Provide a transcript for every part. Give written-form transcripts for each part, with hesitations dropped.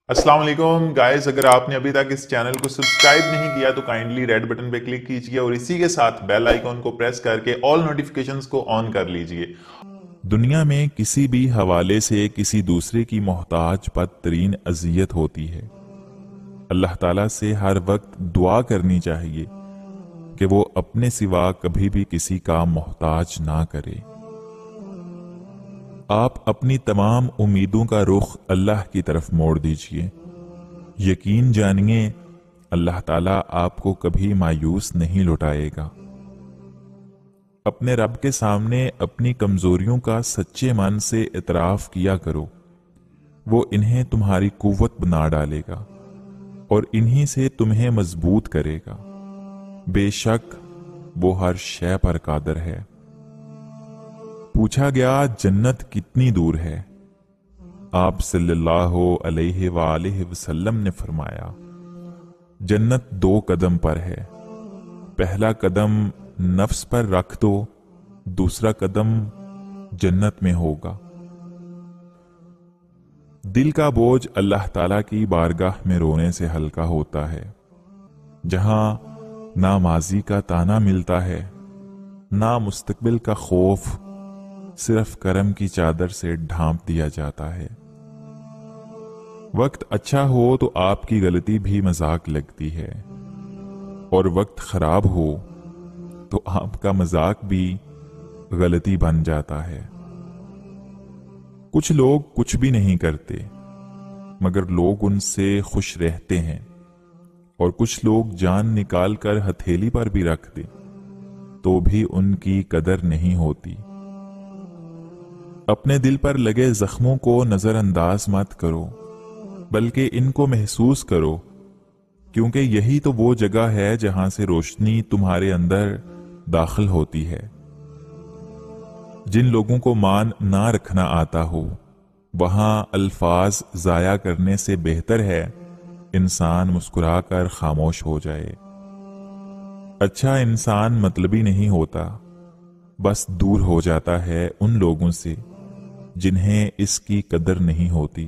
अस्सलाम वालेकुम गाइस, अगर आपने अभी तक इस चैनल को सब्सक्राइब नहीं किया तो काइंडली रेड बटन पे क्लिक कीजिए और इसी के साथ बेल आइकॉन को प्रेस करके ऑल नोटिफिकेशंस को ऑन कर लीजिए। दुनिया में किसी भी हवाले से किसी दूसरे की मोहताज बदतरीन अजियत होती है। अल्लाह ताला से हर वक्त दुआ करनी चाहिए कि वो अपने सिवा कभी भी किसी का मोहताज ना करे। आप अपनी तमाम उम्मीदों का रुख अल्लाह की तरफ मोड़ दीजिए। यकीन जानिए अल्लाह ताला आपको कभी मायूस नहीं लौटाएगा। अपने रब के सामने अपनी कमजोरियों का सच्चे मन से इतराफ किया करो। वो इन्हें तुम्हारी कुव्वत बना डालेगा और इन्हीं से तुम्हें मजबूत करेगा। बेशक वो हर शय पर कादर है। पूछा गया जन्नत कितनी दूर है? आप सल्लल्लाहु अलैहि वालैहि वसल्लम ने फरमाया, जन्नत 2 कदम पर है। पहला कदम नफ्स पर रख दो, दूसरा कदम जन्नत में होगा। दिल का बोझ अल्लाह ताला की बारगाह में रोने से हल्का होता है, जहां ना माजी का ताना मिलता है, ना मुस्तकबिल का खौफ, सिर्फ करम की चादर से ढांप दिया जाता है। वक्त अच्छा हो तो आपकी गलती भी मजाक लगती है, और वक्त खराब हो तो आपका मजाक भी गलती बन जाता है। कुछ लोग कुछ भी नहीं करते मगर लोग उनसे खुश रहते हैं, और कुछ लोग जान निकाल कर हथेली पर भी रख दे तो भी उनकी कदर नहीं होती। अपने दिल पर लगे जख्मों को नजरअंदाज मत करो, बल्कि इनको महसूस करो, क्योंकि यही तो वो जगह है जहां से रोशनी तुम्हारे अंदर दाखिल होती है। जिन लोगों को मान ना रखना आता हो, वहां अल्फाज जाया करने से बेहतर है इंसान मुस्कुराकर खामोश हो जाए। अच्छा इंसान मतलबी नहीं होता, बस दूर हो जाता है उन लोगों से जिन्हें इसकी कदर नहीं होती।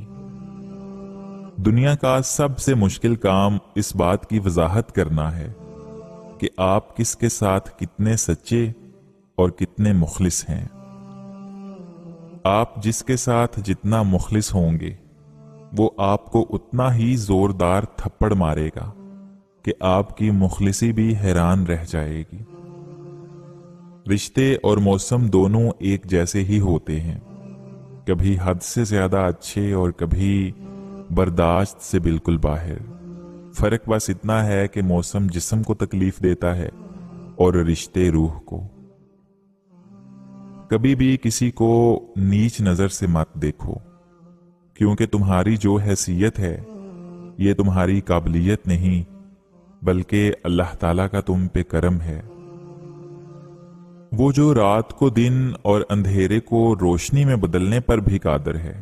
दुनिया का सबसे मुश्किल काम इस बात की वजाहत करना है कि आप किसके साथ कितने सच्चे और कितने मुखलिस हैं। आप जिसके साथ जितना मुखलिस होंगे, वो आपको उतना ही जोरदार थप्पड़ मारेगा कि आपकी मुखलिसी भी हैरान रह जाएगी। रिश्ते और मौसम दोनों एक जैसे ही होते हैं, कभी हद से ज्यादा अच्छे और कभी बर्दाश्त से बिल्कुल बाहर। फर्क बस इतना है कि मौसम जिस्म को तकलीफ देता है और रिश्ते रूह को। कभी भी किसी को नीच नजर से मत देखो, क्योंकि तुम्हारी जो हैसियत है ये तुम्हारी काबिलियत नहीं, बल्कि अल्लाह ताला का तुम पे करम है। वो जो रात को दिन और अंधेरे को रोशनी में बदलने पर भी कादर है,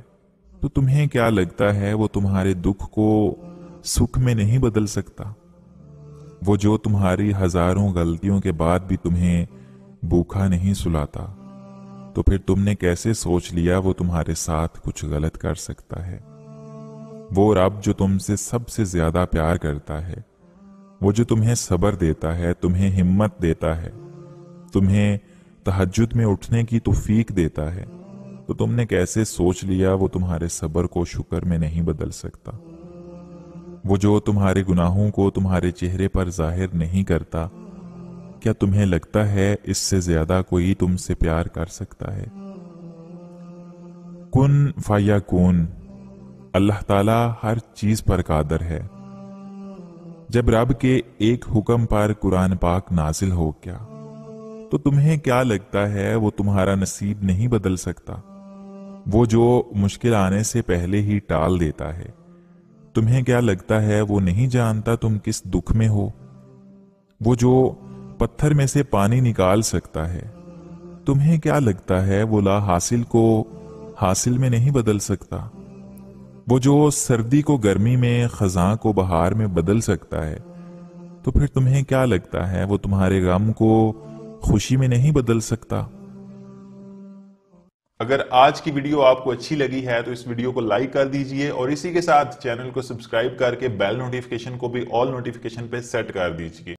तो तुम्हें क्या लगता है वो तुम्हारे दुख को सुख में नहीं बदल सकता? वो जो तुम्हारी हजारों गलतियों के बाद भी तुम्हें भूखा नहीं सुलाता, तो फिर तुमने कैसे सोच लिया वो तुम्हारे साथ कुछ गलत कर सकता है? वो रब जो तुमसे सबसे ज्यादा प्यार करता है, वो जो तुम्हें सब्र देता है, तुम्हें हिम्मत देता है, तुम्हें तहज्जुद में उठने की तौफीक देता है, तो तुमने कैसे सोच लिया वो तुम्हारे सब्र को शुक्र में नहीं बदल सकता? वो जो तुम्हारे गुनाहों को तुम्हारे चेहरे पर जाहिर नहीं करता, क्या तुम्हें लगता है इससे ज्यादा कोई तुमसे प्यार कर सकता है? कुन फयाकुन, अल्लाह ताला हर चीज पर कादर है। जब रब के एक हुक्म पर कुरान पाक नाजिल हो गया, तो तुम्हें क्या लगता है वो तुम्हारा नसीब नहीं बदल सकता? वो जो मुश्किल आने से पहले ही टाल देता है, तुम्हें क्या लगता है वो नहीं जानता तुम किस दुख में हो? वो जो पत्थर में से पानी निकाल सकता है, तुम्हें क्या लगता है वो ला हासिल को हासिल में नहीं बदल सकता? वो जो सर्दी को गर्मी में, खजां को बहार में बदल सकता है, तो फिर तुम्हें क्या लगता है वो तुम्हारे गम को खुशी में नहीं बदल सकता? अगर आज की वीडियो आपको अच्छी लगी है तो इस वीडियो को लाइक कर दीजिए और इसी के साथ चैनल को सब्सक्राइब करके बेल नोटिफिकेशन को भी ऑल नोटिफिकेशन पे सेट कर दीजिए।